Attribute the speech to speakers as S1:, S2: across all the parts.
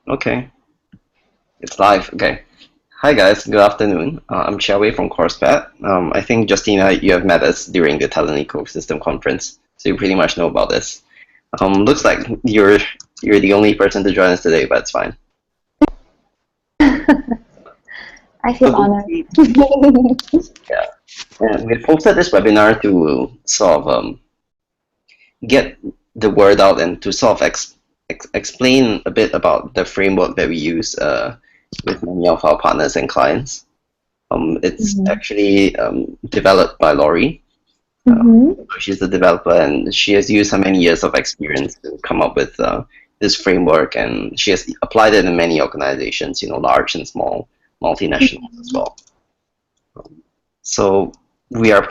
S1: Okay, it's live. Okay. Hi guys, good afternoon. I'm Xiaowei from CoursePad. I think Justina, you have met us during the Talent Ecosystem Conference, so you pretty much know about this. Looks like you're the only person to join us today, but it's fine.
S2: I feel
S1: So
S2: honored.
S1: basically, yeah, we posted this webinar to sort of get the word out and to sort of explain a bit about the framework that we use with many of our partners and clients. It's
S2: Mhm.
S1: actually developed by Laurie.
S2: Mhm.
S1: She's the developer, and she has used her many years of experience to come up with this framework, and she has applied it in many organizations, large and small, multinationals as well. So we are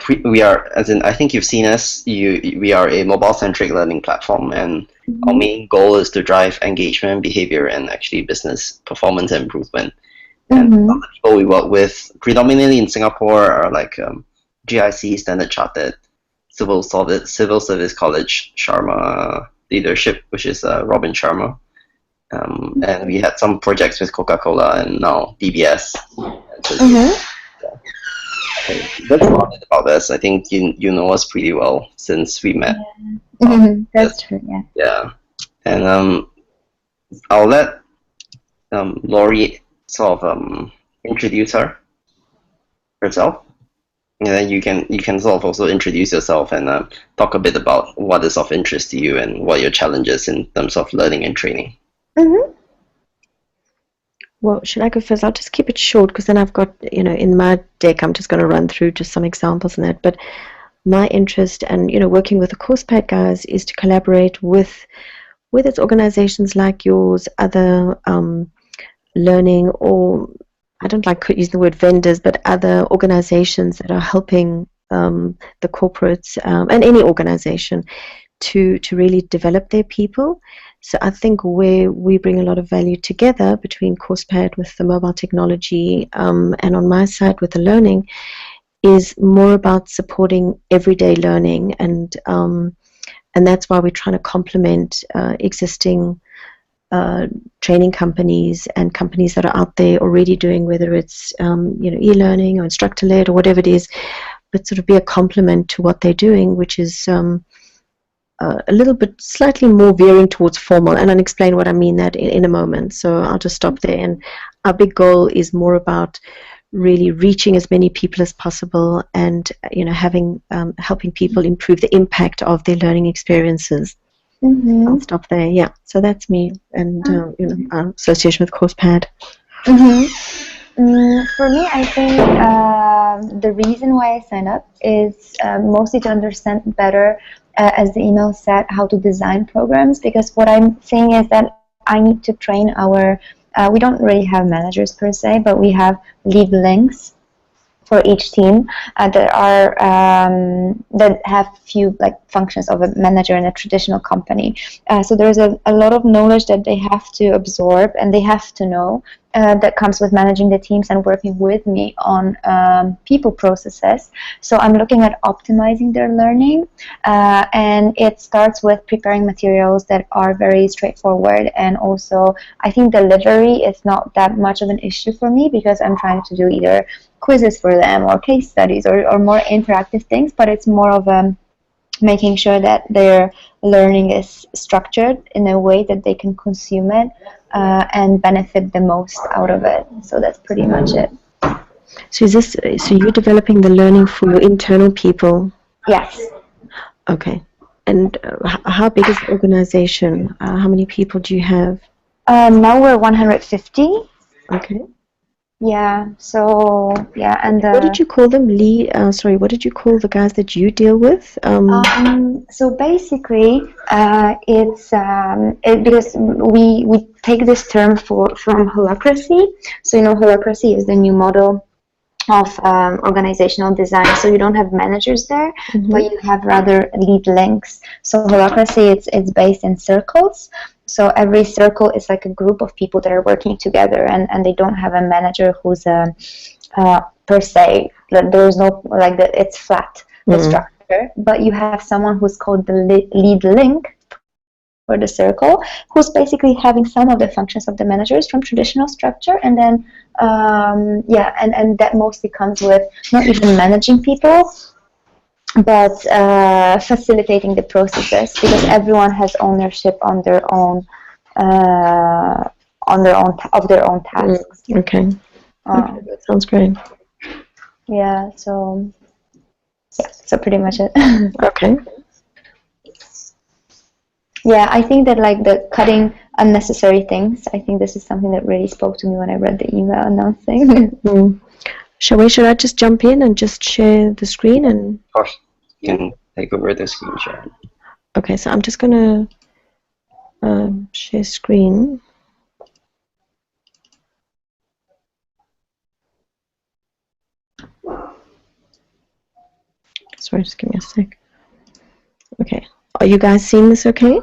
S1: as in I think you've seen us. We are a mobile-centric learning platform, and our
S2: Mhm.
S1: main goal is to drive engagement, behavior, and actually business performance improvement. And some of
S2: Mhm.
S1: the people we work with, predominantly in Singapore, are like GIC, Standard Chartered, Civil Service College, Sharma Leadership, which is Robin Sharma. And we had some projects with Coca-Cola and now DBS. And so,
S2: Mhm.
S1: yeah. So that's about it about us. I think you know us pretty well since we met.
S2: Mhm.
S1: Yes,
S2: That's true. Yeah.
S1: yeah. And I'll let Laurie sort of introduce herself. And then you can sort of also introduce yourself and talk a bit about what is of interest to you and what your challenges in terms of learning and training.
S2: Mhm.
S3: Well, should I go first? I'll just keep it short because then I've got, in my deck, I'm just going to run through just some examples in that. But my interest and, working with the CoursePad guys is to collaborate with whether it's organizations like yours, other learning, or I don't like using the word vendors, but other organizations that are helping the corporates and any organization to really develop their people. So I think where we bring a lot of value together between CoursePad with the mobile technology and on my side with the learning is more about supporting everyday learning, and that's why we're trying to complement existing training companies and companies that are out there already doing, whether it's e-learning or instructor-led or whatever it is, but sort of be a complement to what they're doing, which is a little bit slightly more veering towards formal, and I'll explain what I mean that in a moment. So I'll just stop there. And our big goal is more about really reaching as many people as possible, and having helping people improve the impact of their learning experiences. I'll
S2: Mhm.
S3: stop there. Yeah. So that's me, and our association with CoursePad.
S2: Mhm. For me, I think the reason why I signed up is mostly to understand better, as the email said, how to design programs. Because what I'm saying is that I need to train our. We don't really have managers per se, but we have lead links for each team that have few like functions of a manager in a traditional company. So there's a lot of knowledge that they have to absorb and they have to know, that comes with managing the teams and working with me on people processes. So I'm looking at optimizing their learning, and it starts with preparing materials that are very straightforward, and also I think delivery is not that much of an issue for me because I'm trying to do either quizzes for them or case studies or more interactive things, but it's more of making sure that their learning is structured in a way that they can consume it and benefit the most out of it. So that's pretty much it.
S3: So so you're developing the learning for your internal people?
S2: Yes.
S3: Okay. And how big is the organization? How many people do you have?
S2: Now we're 150.
S3: Okay.
S2: Yeah. So yeah, and
S3: What did you call them? Sorry, what did you call the guys that you deal with?
S2: so basically, because we take this term from holacracy. So holacracy is the new model of organizational design. So you don't have managers there, but you have rather lead links. So holacracy, it's based in circles. So every circle is like a group of people that are working together, and they don't have a manager who's per se. There's no like that. It's flat, the structure. But you have someone who's called the lead link or the circle, who's basically having some of the functions of the managers from traditional structure, and then and that mostly comes with not even managing people, but facilitating the processes, because everyone has ownership on their own tasks.
S3: Okay. Okay, that sounds great.
S2: Yeah, so pretty much it.
S3: Okay.
S2: Yeah, I think that like the cutting unnecessary things, I think this is something that really spoke to me when I read the email announcing.
S3: Should I just jump in and just share the screen? And
S1: Of course, you can take over the screen share.
S3: okay, so I'm just gonna share screen. Sorry, just give me a sec. Okay, are you guys seeing this okay?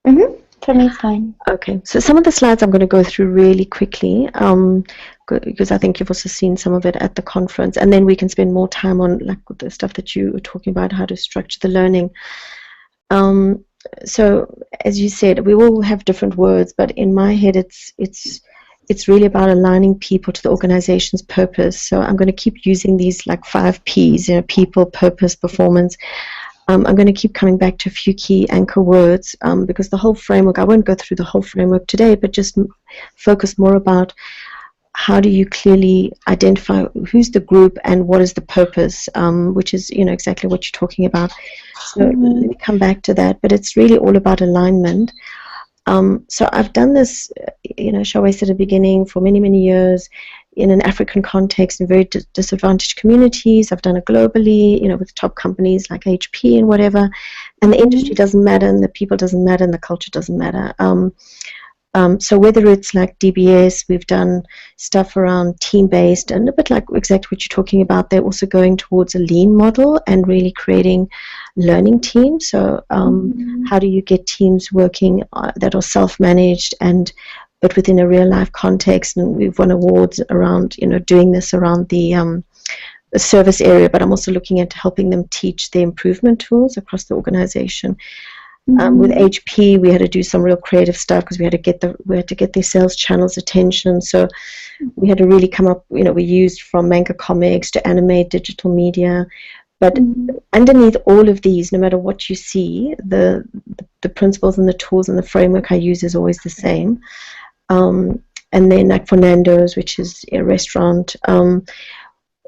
S2: For me, it's fine.
S3: Okay, so some of the slides I'm going to go through really quickly, because I think you've also seen some of it at the conference, and then we can spend more time on like the stuff that you were talking about, how to structure the learning. So as you said, we all have different words, but in my head, it's really about aligning people to the organization's purpose. So I'm going to keep using these like 5 P's, people, purpose, performance. I'm going to keep coming back to a few key anchor words, because the whole framework, I won't go through the whole framework today, but just focus more about how do you clearly identify who's the group and what is the purpose, which is exactly what you're talking about. So let me come back to that, but it's really all about alignment. So I've done this, shall I say, at the beginning for many, many years in an African context in very disadvantaged communities. I've done it globally, with top companies like HP and whatever. And the industry doesn't matter, and the people doesn't matter, and the culture doesn't matter. So whether it's like DBS, we've done stuff around team-based, and a bit like exactly what you're talking about. They're also going towards a lean model and really creating learning teams. So how do you get teams working that are self-managed but within a real-life context? And we've won awards around doing this around the service area, but I'm also looking at helping them teach the improvement tools across the organization. With HP, we had to do some real creative stuff because we had to get their sales channels attention. So we had to really come up. We used from manga comics to animate digital media, but underneath all of these, no matter what you see, the principles and the tools and the framework I use is always the same. And then like for Nando's, which is a restaurant,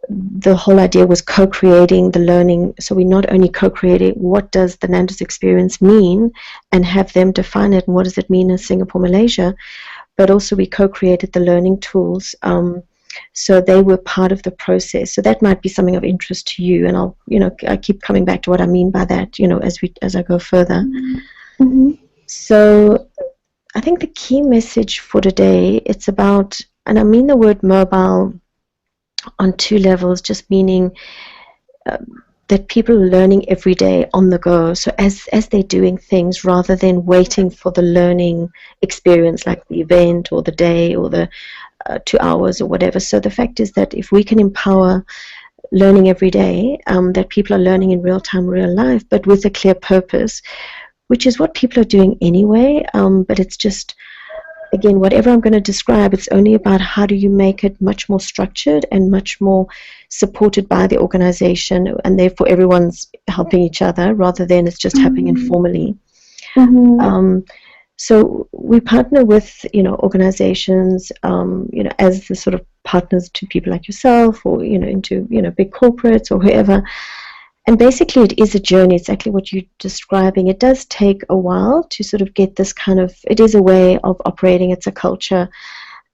S3: the whole idea was co-creating the learning. So we not only co-created what does the Nando's experience mean and have them define it, and what does it mean in Singapore, Malaysia, but also we co-created the learning tools. So they were part of the process. So that might be something of interest to you, and I keep coming back to what I mean by that, as I go further. So I think the key message for today, it's about, and I mean the word mobile on 2 levels, just meaning that people are learning every day on the go. So as they're doing things, rather than waiting for the learning experience like the event or the day or the 2 hours or whatever. So the fact is that if we can empower learning every day, that people are learning in real time, real life, but with a clear purpose, which is what people are doing anyway, but it's just, again, whatever I'm going to describe, it's only about how do you make it much more structured and much more supported by the organization, and therefore everyone's helping each other rather than it's just happening informally. So we partner with organizations, as the sort of partners to people like yourself, or into big corporates or whoever. And basically it is a journey, exactly what you're describing. It does take a while to sort of get this kind of, it is a way of operating, it's a culture,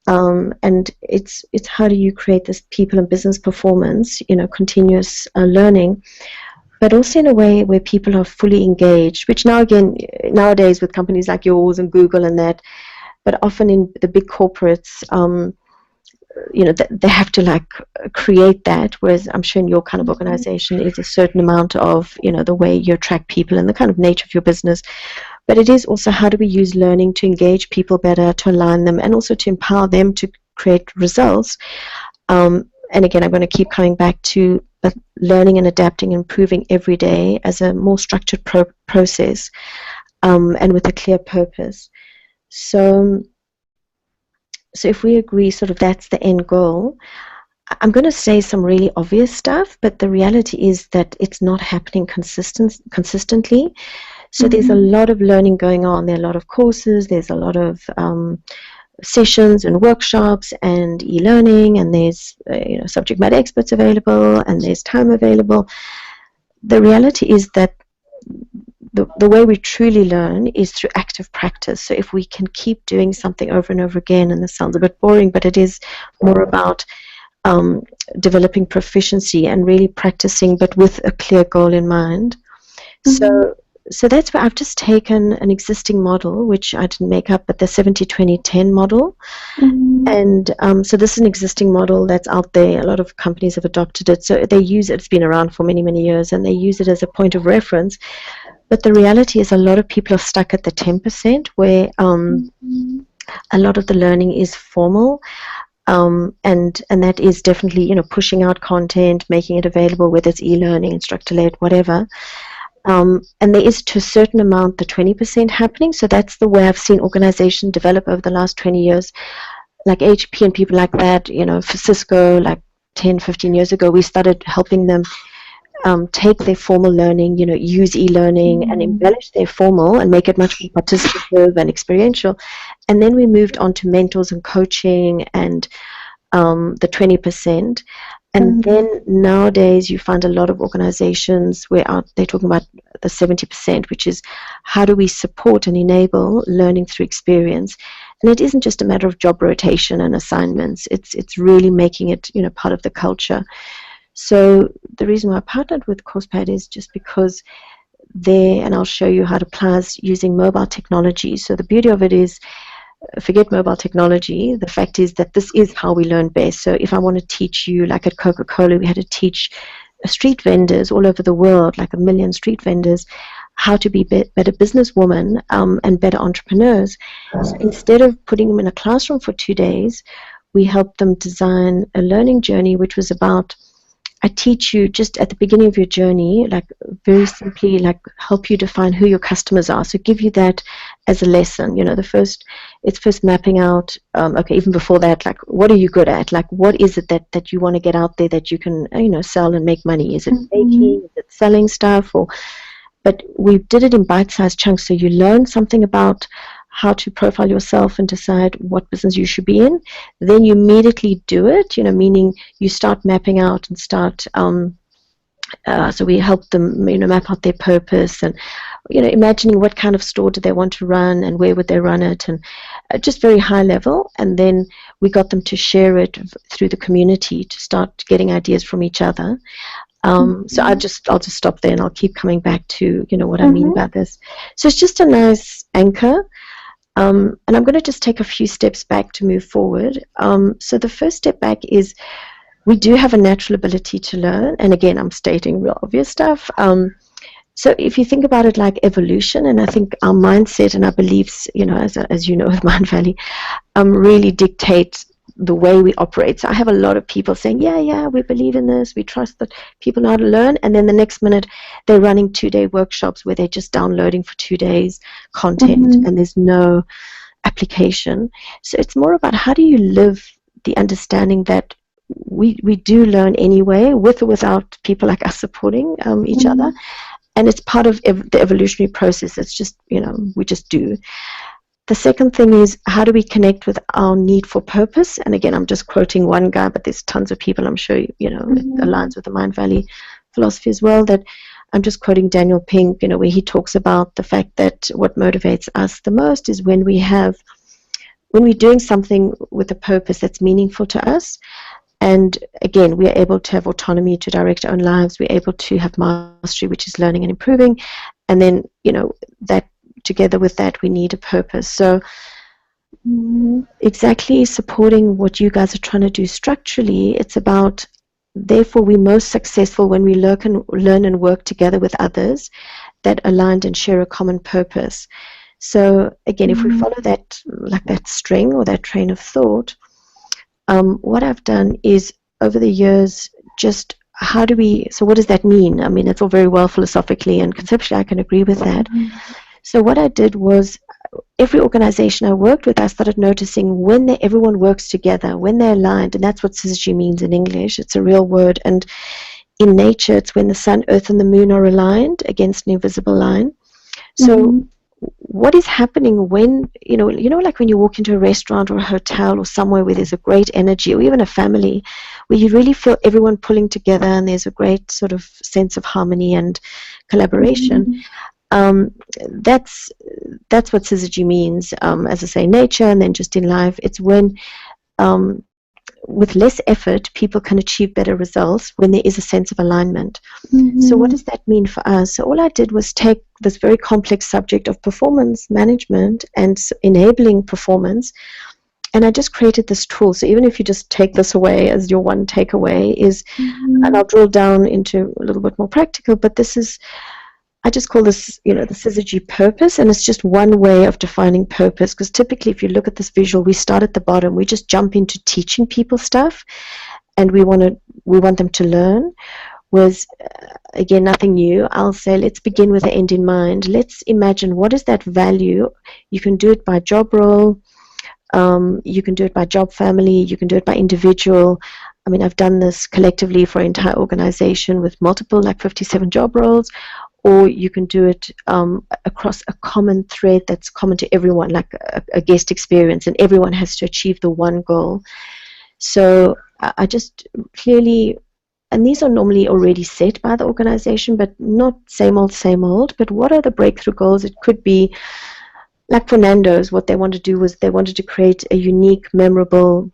S3: and it's how do you create this people and business performance, continuous learning, but also in a way where people are fully engaged, which nowadays with companies like yours and Google and that, but often in the big corporates, they have to like create that, whereas I'm sure in your kind of organization is a certain amount of the way you attract people and the kind of nature of your business. But it is also how do we use learning to engage people better, to align them, and also to empower them to create results. And again, I'm going to keep coming back to learning and adapting and improving every day as a more structured process. and with a clear purpose. So if we agree sort of that's the end goal, I'm going to say some really obvious stuff, but the reality is that it's not happening consistently. So there's a lot of learning going on. There are a lot of courses, there's a lot of sessions and workshops and e-learning, and there's subject matter experts available, and there's time available. The reality is that the way we truly learn is through active practice. So if we can keep doing something over and over again, and this sounds a bit boring, but it is more about developing proficiency and really practicing, but with a clear goal in mind. So that's where I've just taken an existing model, which I didn't make up, but the 70-20-10 model. And so this is an existing model that's out there. A lot of companies have adopted it. So they use it. It's been around for many, many years, and they use it as a point of reference. But the reality is a lot of people are stuck at the 10%, where a lot of the learning is formal. And that is definitely, pushing out content, making it available, whether it's e-learning, instructor-led, whatever. And there is, to a certain amount, the 20% happening. So that's the way I've seen organizations develop over the last 20 years, like HP and people like that. For Cisco, like 10, 15 years ago, we started helping them take their formal learning, use e-learning and embellish their formal and make it much more participative and experiential. And then we moved on to mentors and coaching and the 20%. And then nowadays you find a lot of organizations where they're talking about the 70%, which is how do we support and enable learning through experience. And it isn't just a matter of job rotation and assignments. It's really making it, part of the culture. So the reason why I partnered with CoursePad is just because and I'll show you how it applies using mobile technology. So the beauty of it is, forget mobile technology, the fact is that this is how we learn best. So if I want to teach you, like at Coca-Cola, we had to teach street vendors all over the world, like 1 million street vendors, how to be better businesswomen and better entrepreneurs. So instead of putting them in a classroom for 2 days, we helped them design a learning journey, which was about, I teach you just at the beginning of your journey, like very simply, like help you define who your customers are. So give you that as a lesson. It's first mapping out, even before that, like what are you good at? Like what is it that you want to get out there that you can, sell and make money? Is it baking? Is it selling stuff? But we did it in bite-sized chunks. So you learn something about how to profile yourself and decide what business you should be in. Then you immediately do it, meaning you start mapping out and start, so we help them, map out their purpose and, imagining what kind of store do they want to run and where would they run it, and just very high level. And then we got them to share it through the community to start getting ideas from each other. So I'll just stop there and I'll keep coming back to, what I mean about this. So it's just a nice anchor. And I'm going to just take a few steps back to move forward. So the first step back is we do have a natural ability to learn. And again, I'm stating real obvious stuff. So if you think about it like evolution, and I think our mindset and our beliefs, as you know with Mind Valley, really dictate the way we operate. So I have a lot of people saying, yeah, we believe in this, we trust that people know how to learn, and then the next minute they're running 2-day workshops where they're just downloading for 2 days content and there's no application. So it's more about how do you live the understanding that we do learn anyway, with or without people like us supporting each other, and it's part of the evolutionary process. It's just, we just do. The second thing is, how do we connect with our need for purpose? And again, I'm just quoting one guy, but there's tons of people, I'm sure, it aligns with the Mind Valley philosophy as well, that I'm just quoting Daniel Pink, where he talks about the fact that what motivates us the most is when we're doing something with a purpose that's meaningful to us. And again, we are able to have autonomy to direct our own lives. We're able to have mastery, which is learning and improving. And then, that together with that, we need a purpose. So exactly supporting what you guys are trying to do structurally, it's about, therefore, we're most successful when we learn and work together with others that aligned and share a common purpose. So again, if we follow that, like that string or that train of thought, what I've done is over the years, just so what does that mean? I mean, it's all very well philosophically and conceptually, I can agree with that. So what I did was, every organization I worked with, I started noticing when everyone works together, when they're aligned, and that's what Syzygy means in English. It's a real word, and in nature, it's when the sun, earth, and the moon are aligned against an invisible line. So what is happening when, like when you walk into a restaurant or a hotel or somewhere where there's a great energy, or even a family, where you really feel everyone pulling together and there's a great sort of sense of harmony and collaboration. That's what Syzygy means, as I say, nature, and then just in life, it's when with less effort, people can achieve better results when there is a sense of alignment. So what does that mean for us? So all I did was take this very complex subject of performance management and enabling performance, and I just created this tool. So even if you just take this away as your one takeaway is, and I'll drill down into a little bit more practical, but this is, I just call this, the Syzygy purpose, and it's just one way of defining purpose, because typically if you look at this visual, we start at the bottom, we just jump into teaching people stuff, and we want them to learn, whereas, again, nothing new. I'll say, let's begin with the end in mind. Let's imagine, what is that value? You can do it by job role, you can do it by job family, you can do it by individual. I mean, I've done this collectively for an entire organization with multiple, like 57 job roles, or you can do it across a common thread that's common to everyone, like a guest experience, and everyone has to achieve the one goal. So I just clearly, and these are normally already set by the organization, but not same old, but what are the breakthrough goals? It could be, like for Nando's, what they wanted to do was they wanted to create a unique, memorable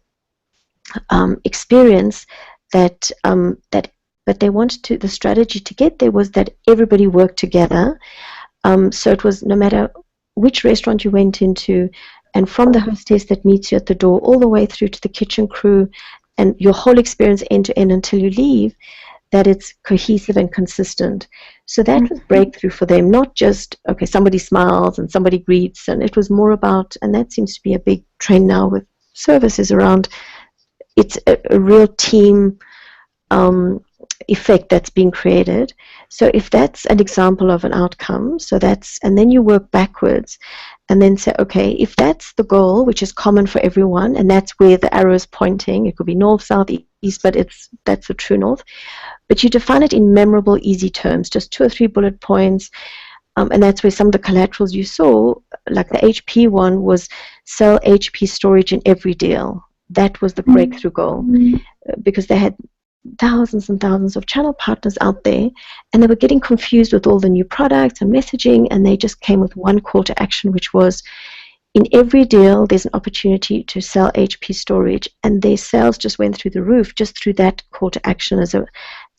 S3: experience but they wanted to, the strategy to get there was that everybody worked together. So it was no matter which restaurant you went into, and from the hostess that meets you at the door all the way through to the kitchen crew, and your whole experience end to end until you leave, that it's cohesive and consistent. So that was breakthrough for them, not just, okay, somebody smiles and somebody greets, and it was more about, and that seems to be a big trend now with services around, it's a real team effect that's being created. So if that's an example of an outcome, so that's, and then you work backwards and then say, okay, if that's the goal, which is common for everyone, and that's where the arrow is pointing, it could be north, south, east, but that's the true north, but you define it in memorable, easy terms, just 2 or 3 bullet points, and that's where some of the collaterals you saw, like the HP one, was sell HP storage in every deal. That was the breakthrough goal, because they had thousands and thousands of channel partners out there, and they were getting confused with all the new products and messaging, and they just came with one call to action, which was, in every deal there's an opportunity to sell HP storage, and their sales just went through the roof just through that call to action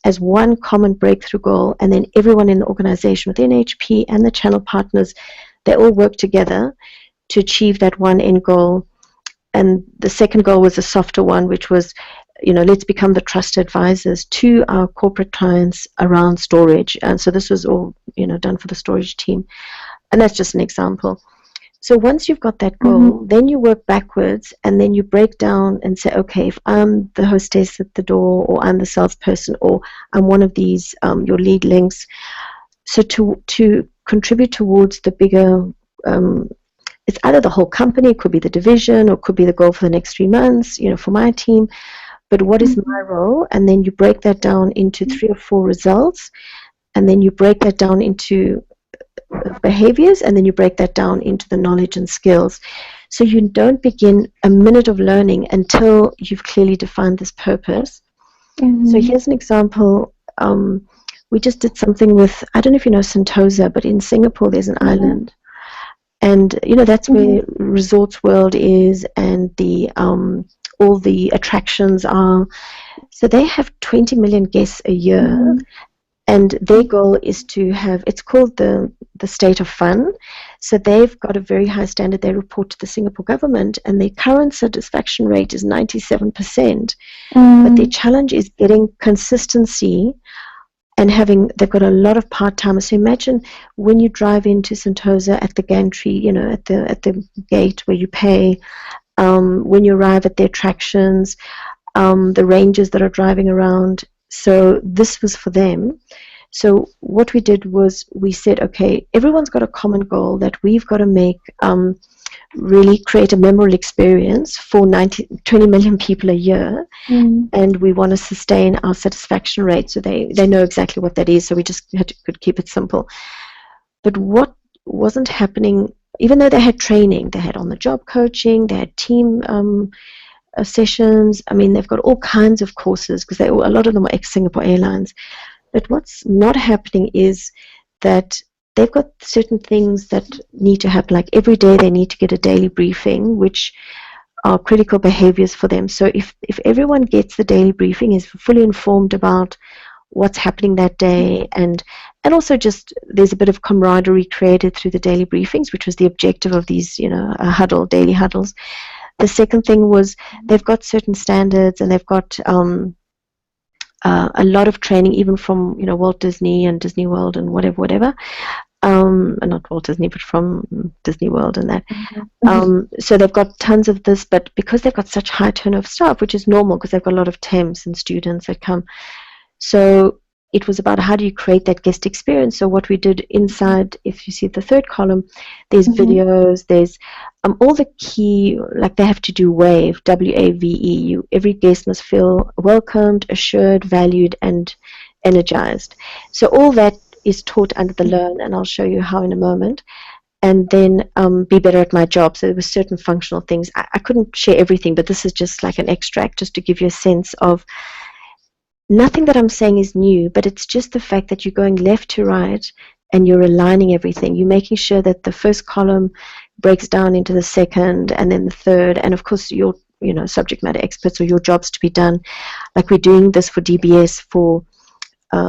S3: as one common breakthrough goal. And then everyone in the organization within HP and the channel partners, they all worked together to achieve that one end goal. And the second goal was a softer one, which was, let's become the trusted advisors to our corporate clients around storage. And so this was all, done for the storage team. And that's just an example. So once you've got that goal, then you work backwards, and then you break down and say, okay, if I'm the hostess at the door, or I'm the salesperson, or I'm one of these, your lead links, so to contribute towards the bigger, it's either the whole company, it could be the division, or it could be the goal for the next 3 months, for my team. But what is my role? And then you break that down into 3 or 4 results, and then you break that down into behaviors, and then you break that down into the knowledge and skills. So you don't begin a minute of learning until you've clearly defined this purpose. So here's an example. We just did something with, I don't know if you know Sentosa, but in Singapore there's an island. And that's where Resorts World is, and the all the attractions are. So they have 20 million guests a year, and their goal is to have, it's called the state of fun. So they've got a very high standard. They report to the Singapore government, and their current satisfaction rate is 97%. But their challenge is getting consistency, and they've got a lot of part-timers. So imagine when you drive into Sentosa at the gantry, at the gate where you pay, when you arrive at the attractions, the rangers that are driving around. So this was for them So what we did was we said, okay, everyone's got a common goal that we've got to make, really create a memorable experience for 20 million people a year, and we want to sustain our satisfaction rate. So they know exactly what that is. So we just could keep it simple. But what wasn't happening, even though they had training, they had on-the-job coaching, they had team sessions. I mean, they've got all kinds of courses because a lot of them are ex-Singapore Airlines. But what's not happening is that they've got certain things that need to happen. Like every day they need to get a daily briefing, which are critical behaviors for them. So if everyone gets the daily briefing, is fully informed about what's happening that day, and also just there's a bit of camaraderie created through the daily briefings, which was the objective of these, daily huddles. The second thing was they've got certain standards, and they've got a lot of training, even from Walt Disney and Disney World and whatever. Not Walt Disney, but from Disney World and that. So they've got tons of this, but because they've got such high turnover of staff, which is normal because they've got a lot of temps and students that come. So it was about how do you create that guest experience. So what we did inside, if you see the third column, there's videos, there's all the key, like they have to do WAVE, W-A-V-E. Every guest must feel welcomed, assured, valued, and energized. So all that is taught under the Learn, and I'll show you how in a moment. And then be better at my job. So there were certain functional things. I couldn't share everything, but this is just like an extract, just to give you a sense of nothing that I'm saying is new, but it's just the fact that you're going left to right and you're aligning everything. You're making sure that the first column breaks down into the second and then the third, and of course your subject matter experts or your jobs to be done. Like we're doing this for DBS for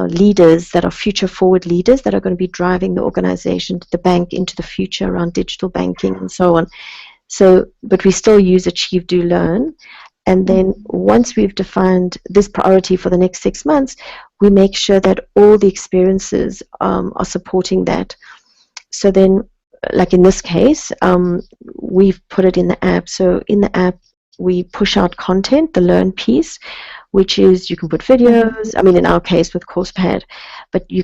S3: leaders that are future forward leaders that are going to be driving the organization, the bank into the future around digital banking and so on. So, but we still use Achieve, Do, Learn. And then once we've defined this priority for the next 6 months, we make sure that all the experiences are supporting that. So then, like in this case, we've put it in the app. So in the app, we push out content, the Learn piece, which is you can put videos, I mean in our case with CoursePad, but you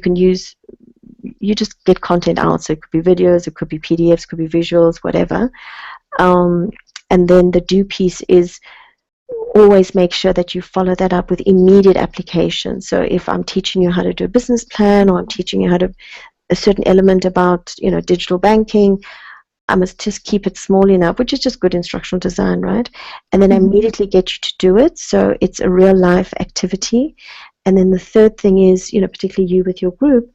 S3: just get content out. So it could be videos, it could be PDFs, it could be visuals, whatever. And then the Do piece is always make sure that you follow that up with immediate application. So if I'm teaching you how to do a business plan, or I'm teaching you how to a certain element about digital banking, I must just keep it small enough, which is just good instructional design, right? And then I immediately get you to do it, so it's a real life activity. And then the third thing is, particularly you with your group,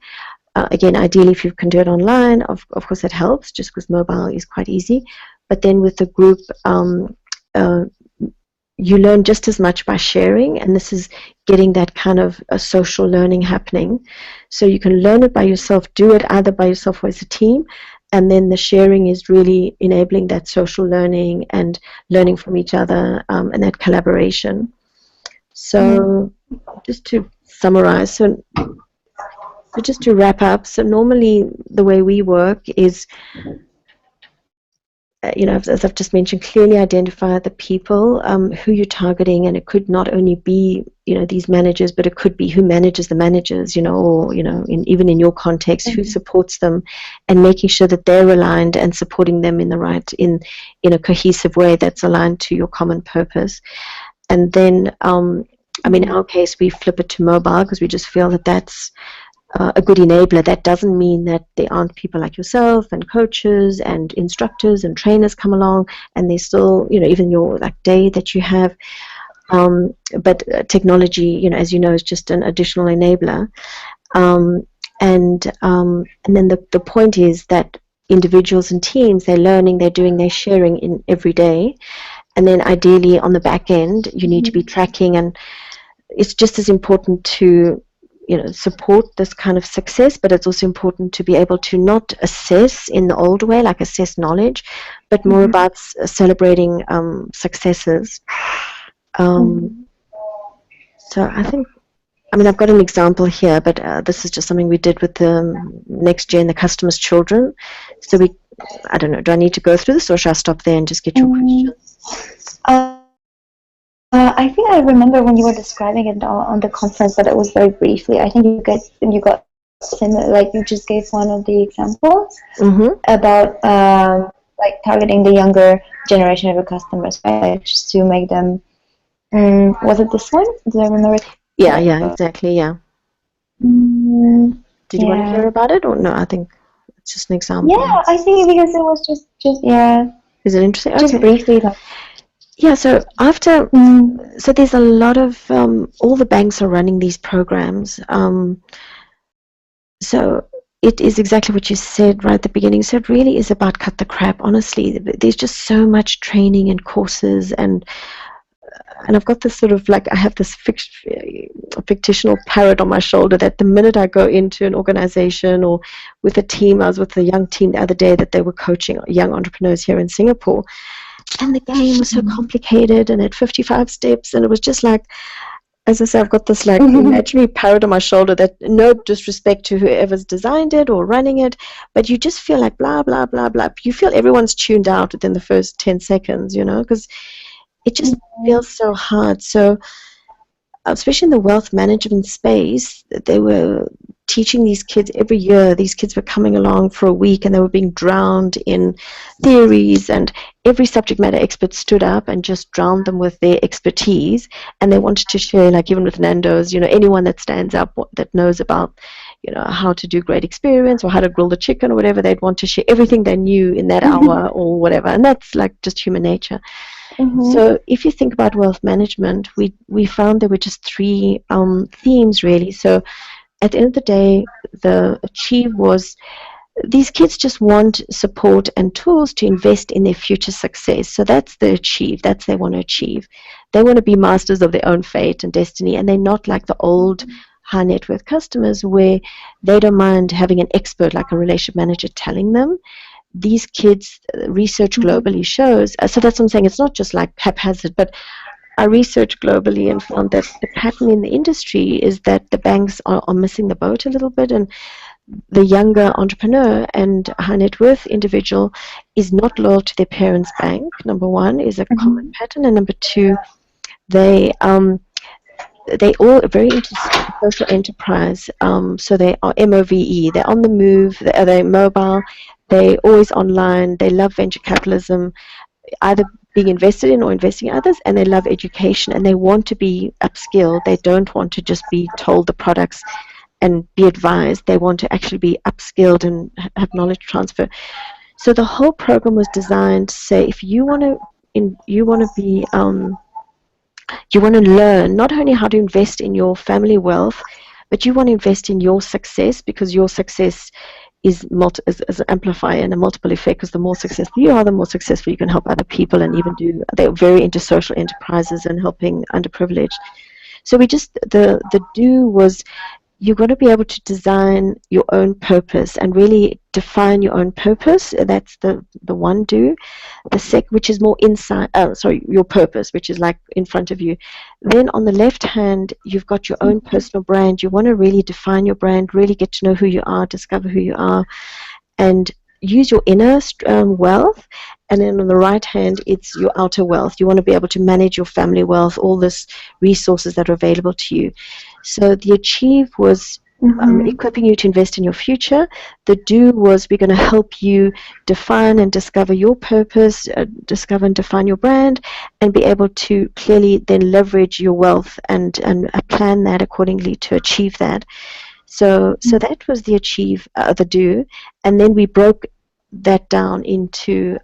S3: again, ideally if you can do it online, of course that helps, just because mobile is quite easy. But then with the group, you learn just as much by sharing, and this is getting that kind of a social learning happening. So you can learn it by yourself, do it either by yourself or as a team, and then the sharing is really enabling that social learning and learning from each other, and that collaboration. So just to summarize, so just to wrap up, so normally the way we work is, as I've just mentioned, clearly identify the people who you're targeting, and it could not only be these managers, but it could be who manages the managers, or even in your context, who supports them, and making sure that they're aligned and supporting them in a cohesive way that's aligned to your common purpose. And then, in our case, we flip it to mobile because we just feel that that's a good enabler. That doesn't mean that there aren't people like yourself and coaches and instructors and trainers come along, and there's still, even your day that you have. But technology, as you know, is just an additional enabler. And then the point is that individuals and teams, they're learning, they're doing, they're sharing in every day. And then ideally on the back end, you need to be tracking, and it's just as important to support this kind of success, but it's also important to be able to not assess in the old way, like assess knowledge, but more about celebrating successes. So I think, I've got an example here, but this is just something we did with the next gen, the customers' children. So I don't know, do I need to go through this, or should I stop there and just get your questions?
S2: I think I remember when you were describing it on the conference, but it was very briefly. I think you got similar, like you just gave one of the examples
S3: Mm-hmm.
S2: about like targeting the younger generation of your customers, right? Like just to make them. Was it this one? Do I remember it?
S3: Yeah, exactly, yeah. Did you want to hear
S2: Yeah.
S3: about it or no? I think it's just an example.
S2: Yeah, I think because it was just yeah,
S3: Is it interesting?
S2: just
S3: Okay.
S2: briefly like.
S3: Yeah, so so there's a lot of, all the banks are running these programs. So it is exactly what you said right at the beginning. So it really is about cut the crap, honestly. There's just so much training and courses, and I've got this sort of, like, I have this fictional parrot on my shoulder that the minute I go into an organization or with a team, I was with a young team the other day that they were coaching young entrepreneurs here in Singapore, and the game was so complicated and had 55 steps, and it was just like, as I say, I've got this like imaginary parrot on my shoulder that, no disrespect to whoever's designed it or running it, but you just feel like blah, blah, blah, blah. You feel everyone's tuned out within the first 10 seconds, because it just feels so hard. So especially in the wealth management space, they were teaching these kids every year. These kids were coming along for a week and they were being drowned in theories, and every subject matter expert stood up and just drowned them with their expertise. And they wanted to share, like even with Nando's, anyone that stands up that knows about how to do great experience or how to grill the chicken or whatever, they'd want to share everything they knew in that hour or whatever. And that's like just human nature. So if you think about wealth management, we found there were just three themes really. So at the end of the day, the achieve was, these kids just want support and tools to invest in their future success. So that's the achieve. That's they want to achieve. They want to be masters of their own fate and destiny, and they're not like the old high net worth customers where they don't mind having an expert like a relationship manager telling them. These kids, research globally shows, so that's what I'm saying, it's not just like haphazard, but I researched globally and found that the pattern in the industry is that the banks are missing the boat a little bit, and the younger entrepreneur and high net worth individual is not loyal to their parents' bank. Number one is a common pattern, and number two, they all are very into social enterprise. So they are MOVE. They're on the move. They're mobile. They're always online. They love venture capitalism, either being invested in or investing in others, and they love education and they want to be upskilled. They don't want to just be told the products and be advised. They want to actually be upskilled and have knowledge transfer. So the whole program was designed to say, if you want to learn not only how to invest in your family wealth, but you want to invest in your success, because your success is an amplifier and a multiple effect, because the more successful you are, the more successful you can help other people, and even they're very into social enterprises and helping underprivileged. So the do was, you're going to be able to design your own purpose and really define your own purpose. That's the one do. The which is more inside, your purpose, which is like in front of you. Then on the left hand, you've got your own personal brand. You want to really define your brand, really get to know who you are, discover who you are, and use your inner wealth. And then on the right hand, it's your outer wealth. You want to be able to manage your family wealth, all this resources that are available to you. So the achieve was equipping you to invest in your future. The do was, we're going to help you define and discover your purpose, discover and define your brand, and be able to clearly then leverage your wealth and plan that accordingly to achieve that. So that was the achieve, the do, and then we broke that down into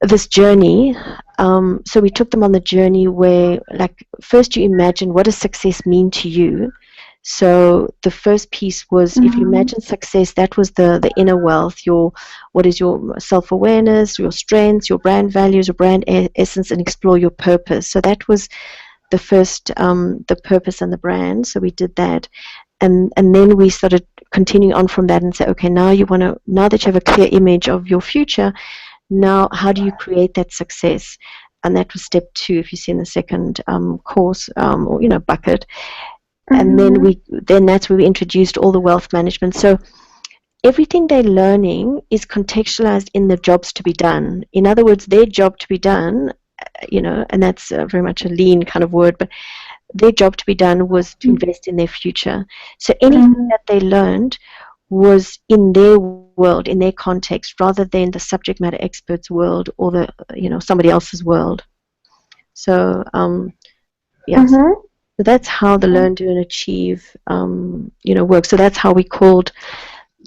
S3: this journey. So we took them on the journey where, like, first you imagine, what does success mean to you? So the first piece was, if you imagine success, that was the inner wealth, what is your self-awareness, your strengths, your brand values, your brand essence, and explore your purpose. So that was the first, the purpose and the brand. So we did that. And then we started continuing on from that and say, okay, now that you have a clear image of your future, now how do you create that success? And that was step 2, if you see in the second course, or bucket. And then that's where we introduced all the wealth management. So everything they're learning is contextualized in the jobs to be done. In other words, their job to be done, and that's very much a lean kind of word, but their job to be done was to invest in their future. So anything that they learned was in their world, in their context, rather than the subject matter expert's world or the somebody else's world. So yes, so that's how the learn, do, and achieve works. So that's how we called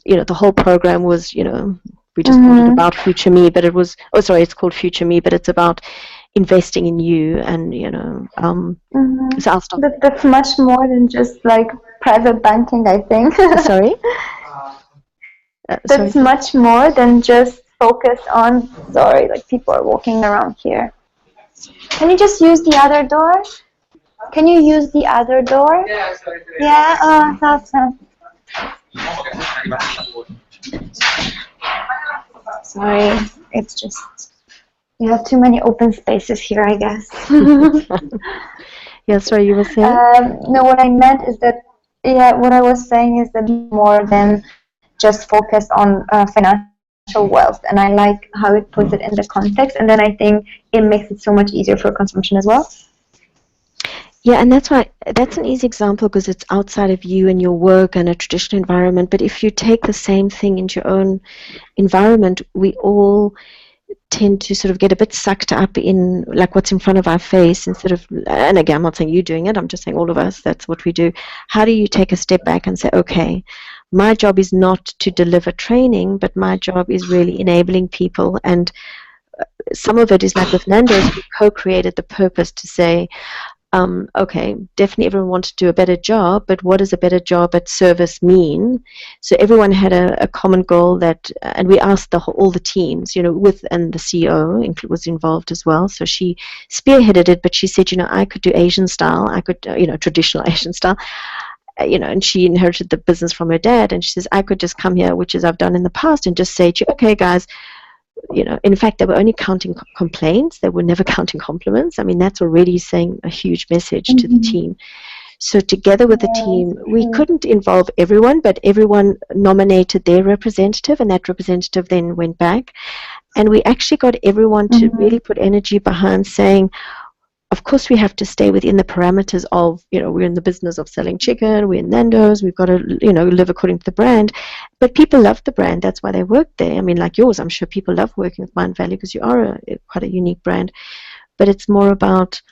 S3: the whole program was we just called it About Future Me, but it was it's called Future Me, but it's about investing in you, and so I'll stop.
S2: That's much more than just like private banking, I think.
S3: Sorry.
S2: That's much more than just focus on. Sorry, like people are walking around here. Can you just use the other door? Can you use the other door? Yeah, sorry. Yeah, that's sorry, it's just you have too many open spaces here, I guess.
S3: Yeah, sorry, you were saying?
S2: No, what I meant is that, what I was saying is that more than just focus on financial wealth, and I like how it puts it in the context, and then I think it makes it so much easier for consumption as well.
S3: Yeah, and that's an easy example because it's outside of you and your work and a traditional environment. But if you take the same thing into your own environment, we all tend to sort of get a bit sucked up in like what's in front of our face instead of, and again, I'm not saying you doing it, I'm just saying all of us, that's what we do. How do you take a step back and say, okay, my job is not to deliver training, but my job is really enabling people. And some of it is like with Nando's, we co-created the purpose to say, okay, definitely everyone wanted to do a better job, but what does a better job at service mean? So everyone had a common goal that, and we asked all the teams, and the CEO was involved as well. So she spearheaded it, but she said, I could do Asian style, I could, traditional Asian style, and she inherited the business from her dad, and she says, I could just come here, which is I've done in the past, and just say to you, okay, guys, in fact, they were only counting complaints. They were never counting compliments. I mean, that's already saying a huge message to the team. So together with the team, we couldn't involve everyone, but everyone nominated their representative, and that representative then went back. And we actually got everyone to really put energy behind saying, of course, we have to stay within the parameters of, we're in the business of selling chicken, we're in Nando's, we've got to, live according to the brand. But people love the brand. That's why they work there. I mean, like yours, I'm sure people love working with Mind Value because you are quite a unique brand. But it's more about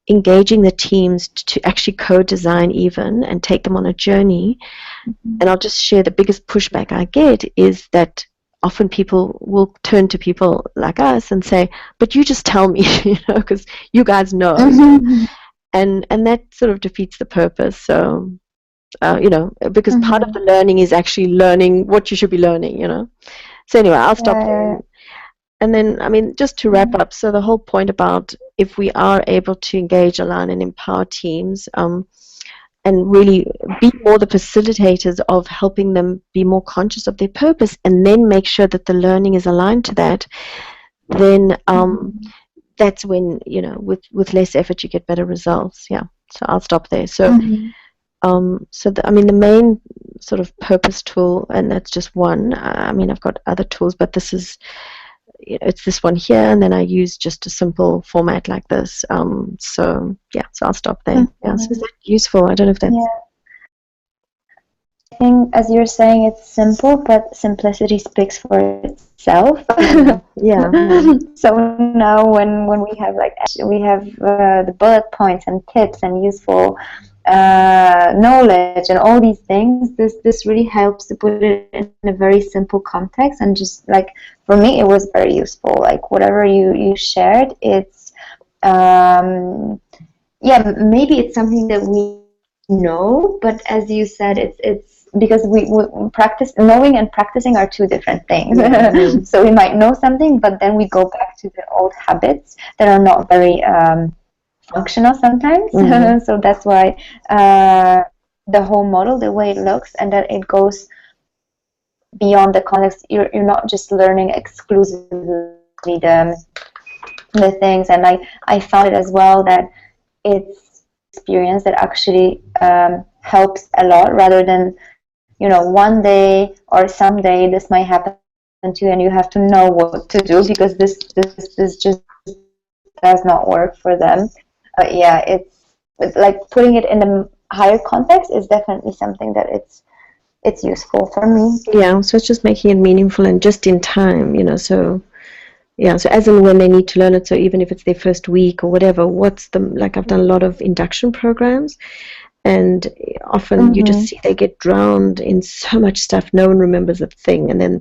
S3: engaging the teams to actually co-design even and take them on a journey. And I'll just share the biggest pushback I get is that often people will turn to people like us and say, but you just tell me, because you guys know. And that sort of defeats the purpose. So, because part of the learning is actually learning what you should be learning, So anyway, I'll stop there. And then, I mean, just to wrap up, so the whole point about if we are able to engage, align, and empower teams, and really be more the facilitators of helping them be more conscious of their purpose, and then make sure that the learning is aligned to that, then that's when, with less effort you get better results. Yeah, so I'll stop there. So, the main sort of purpose tool, and that's just one. I mean, I've got other tools, but this is, it's this one here, and then I use just a simple format like this. So I'll stop there. Yeah, so is that useful? I don't know if that's...
S2: I think, as you're saying, it's simple, but simplicity speaks for itself. So now when we have the bullet points and tips and useful knowledge and all these things, this really helps to put it in a very simple context, and just like for me it was very useful. Like whatever you shared, it's maybe it's something that we know, but as you said, it's because we practice. Knowing and practicing are two different things. So we might know something, but then we go back to the old habits that are not very functional sometimes. So that's why the whole model, the way it looks, and that it goes beyond the context. You're not just learning exclusively the things. And I found it as well that it's experience that actually helps a lot, rather than one day or someday this might happen to you and you have to know what to do, because this just does not work for them. But yeah, like putting it in a higher context is definitely something that it's useful for me.
S3: Yeah, so it's just making it meaningful and just in time, so yeah, so as and when they need to learn it, so even if it's their first week or whatever, like I've done a lot of induction programs, and often you just see they get drowned in so much stuff, no one remembers a thing. And then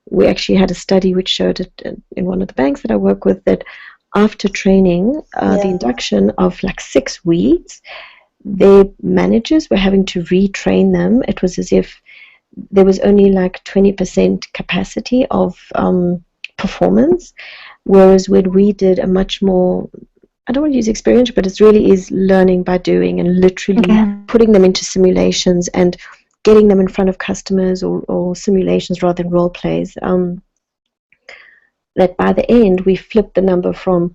S3: we actually had a study which showed it in one of the banks that I work with, that after training, the induction of like 6 weeks, their managers were having to retrain them. It was as if there was only like 20% capacity of performance, whereas when we did a much more, I don't want to use experience, but it really is learning by doing and literally putting them into simulations and getting them in front of customers, or simulations rather than role plays. That by the end we flipped the number from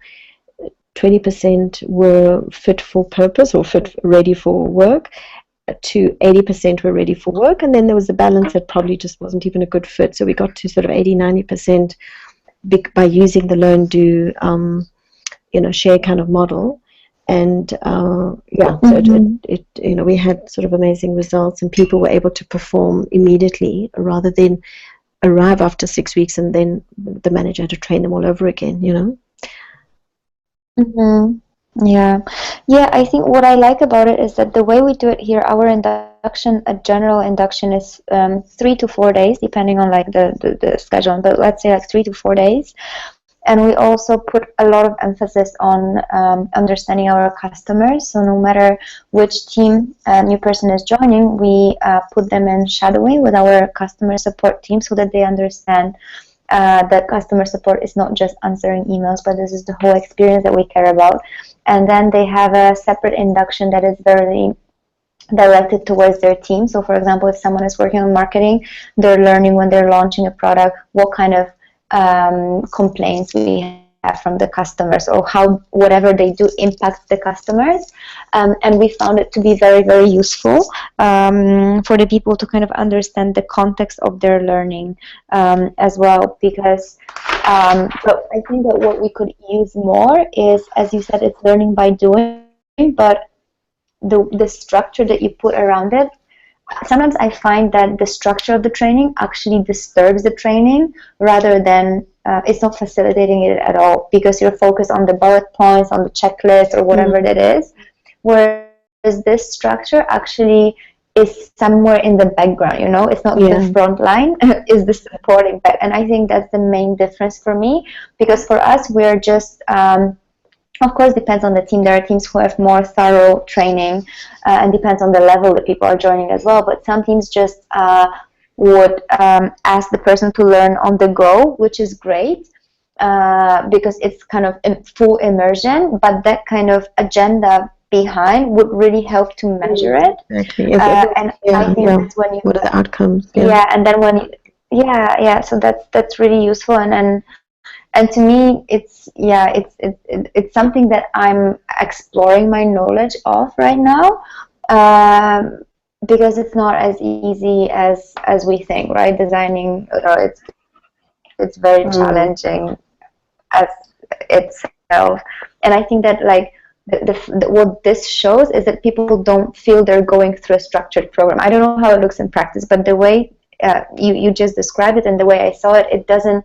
S3: 20% were fit for purpose or ready for work to 80% were ready for work, and then there was a balance that probably just wasn't even a good fit. So we got to sort of 80-90% by using the learn do share kind of model. And so it we had sort of amazing results, and people were able to perform immediately rather than arrive after 6 weeks and then the manager had to train them all over again.
S2: Yeah, I think what I like about it is that the way we do it here, our induction, a general induction, is 3 to 4 days, depending on like the schedule, but let's say like 3 to 4 days. And we also put a lot of emphasis on understanding our customers. So no matter which team a new person is joining, we put them in shadowing with our customer support team so that they understand that customer support is not just answering emails, but this is the whole experience that we care about. And then they have a separate induction that is very directed towards their team. So for example, if someone is working on marketing, they're learning when they're launching a product what kind of complaints we have from the customers, or how whatever they do impacts the customers. And we found it to be very, very useful for the people to kind of understand the context of their learning as well, because but I think that what we could use more is, as you said, it's learning by doing, but the structure that you put around it. Sometimes I find that the structure of the training actually disturbs the training rather than it's not facilitating it at all, because you're focused on the bullet points, on the checklist, or whatever that is. Whereas this structure actually is somewhere in the background, it's not the front line, is the supporting back. And I think that's the main difference for me, because for us, we're just of course, depends on the team. There are teams who have more thorough training, and depends on the level that people are joining as well. But some teams just would ask the person to learn on the go, which is great because it's kind of in full immersion. But that kind of agenda behind would really help to measure it.
S3: Exactly.
S2: And I think that's when you.
S3: What are the outcomes?
S2: And then when you, so that's really useful, and to me, it's something that I'm exploring my knowledge of right now, because it's not as easy as we think, right? Designing, it's very challenging as itself, and I think that like what this shows is that people don't feel they're going through a structured program. I don't know how it looks in practice, but the way you just described it and the way I saw it, it doesn't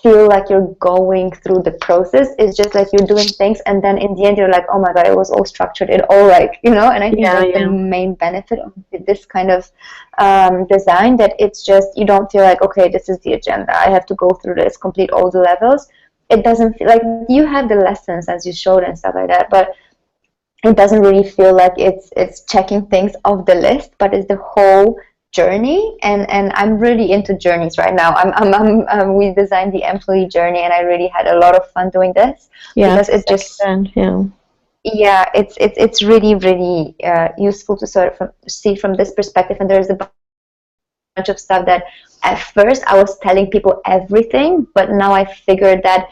S2: feel like you're going through the process. It's just like you're doing things, and then in the end you're like, oh my god, it was all structured, it all like, and I think that's the main benefit of this kind of design, that it's just, you don't feel like, okay, this is the agenda, I have to go through this, complete all the levels. It doesn't feel like you have the lessons as you showed and stuff like that, but it doesn't really feel like it's checking things off the list, but it's the whole journey, and I'm really into journeys right now. We designed the employee journey, and I really had a lot of fun doing this, because it's just it's really, really useful to sort of see from this perspective. And there's a bunch of stuff that at first I was telling people everything, but now I figured that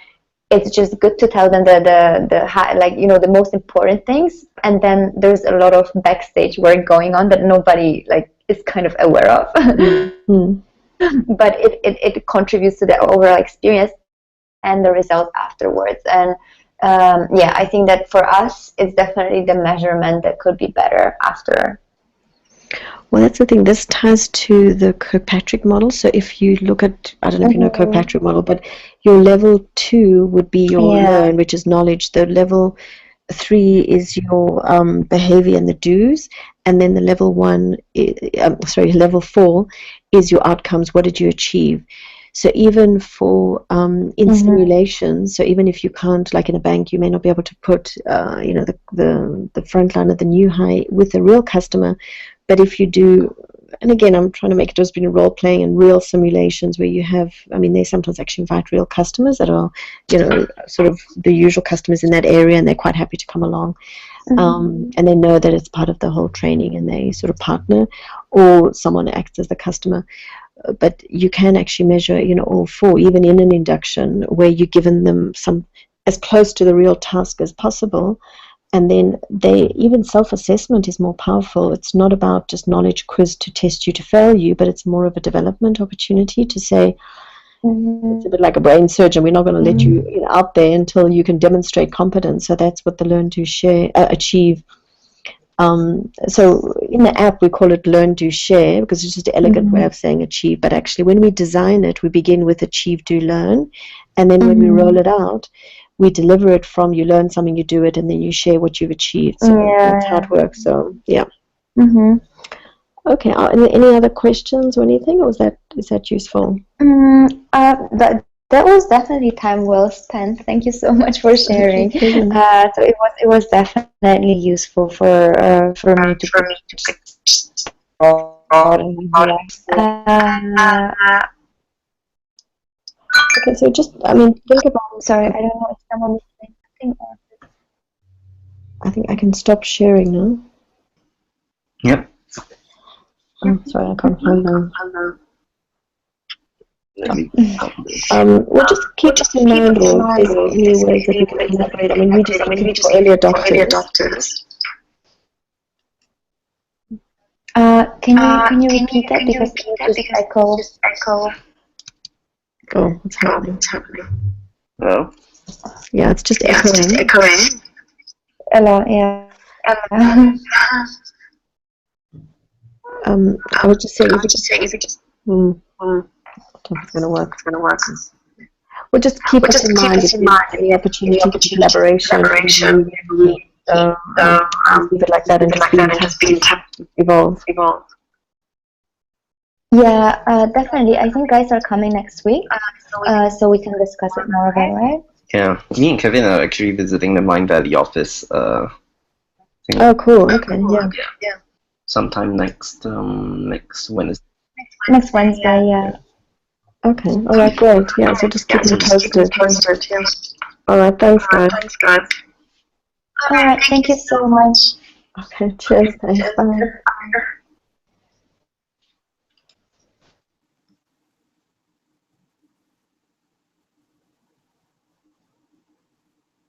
S2: it's just good to tell them the high, like, the most important things, and then there's a lot of backstage work going on that nobody is kind of aware of. But it contributes to the overall experience and the result afterwards. And yeah, I think that for us, it's definitely the measurement that could be better after.
S3: Well, that's the thing. This ties to the Kirkpatrick model. So if you look at, I don't know if you know Kirkpatrick model, but your level 2 would be your learn, which is knowledge. The level 3 is your behavior and the do's, and then the level 1, level 4 is your outcomes. What did you achieve? So even for in simulations, so even if you can't, like in a bank, you may not be able to put, the front line of the new high with a real customer, but if you do, and again, I'm trying to make it just been role playing and real simulations where you have, I mean, they sometimes actually invite real customers that are, sort of the usual customers in that area, and they're quite happy to come along. And they know that it's part of the whole training, and they sort of partner, or someone acts as the customer. But you can actually measure, all 4, even in an induction, where you're given them some as close to the real task as possible. And then even self-assessment is more powerful. It's not about just knowledge quiz to test you, to fail you, but it's more of a development opportunity to say, it's a bit like a brain surgeon. We're not going to let you, out there until you can demonstrate competence. So that's what the learn, do, share, achieve. So in the app we call it learn, do, share, because it's just an elegant way of saying achieve. But actually when we design it, we begin with achieve, do, learn. And then when we roll it out, we deliver it from you learn something, you do it, and then you share what you've achieved. So that's how it works. So yeah. Okay. Any other questions or anything, or is that useful?
S2: That was definitely time well spent. Thank you so much for sharing. So it was definitely useful for me to
S3: okay, so just, think about...
S2: Sorry, I don't know if someone is saying something.
S3: I think I can stop sharing now.
S1: Yep.
S3: Oh, sorry, I can't find them. We'll just keep this in mind, or if there's any ways that we can collaborate. We just looking for early adopters.
S2: Can you repeat that, because it just echo.
S3: Oh, what's happening?
S1: Hello?
S3: Yeah, it's just echoing.
S2: Hello, yeah.
S3: I was just saying, if it just... I don't know if it's going to work. We'll just keep us in mind if there's any opportunity for collaboration. Leave it like that and just be in touch, evolve.
S2: Yeah, definitely. I think guys are coming next week, so we can discuss it more about, right?
S1: Yeah, me and Kevin are actually visiting the Mind Valley office.
S3: Oh, cool. Okay, yeah.
S1: Sometime next Wednesday.
S2: Next Wednesday, yeah.
S3: Okay. All right. Great. Yeah. So just keep me posted. All right. Thanks, guys.
S2: All right. Thank you so much.
S3: Okay. Cheers. Thanks. Bye.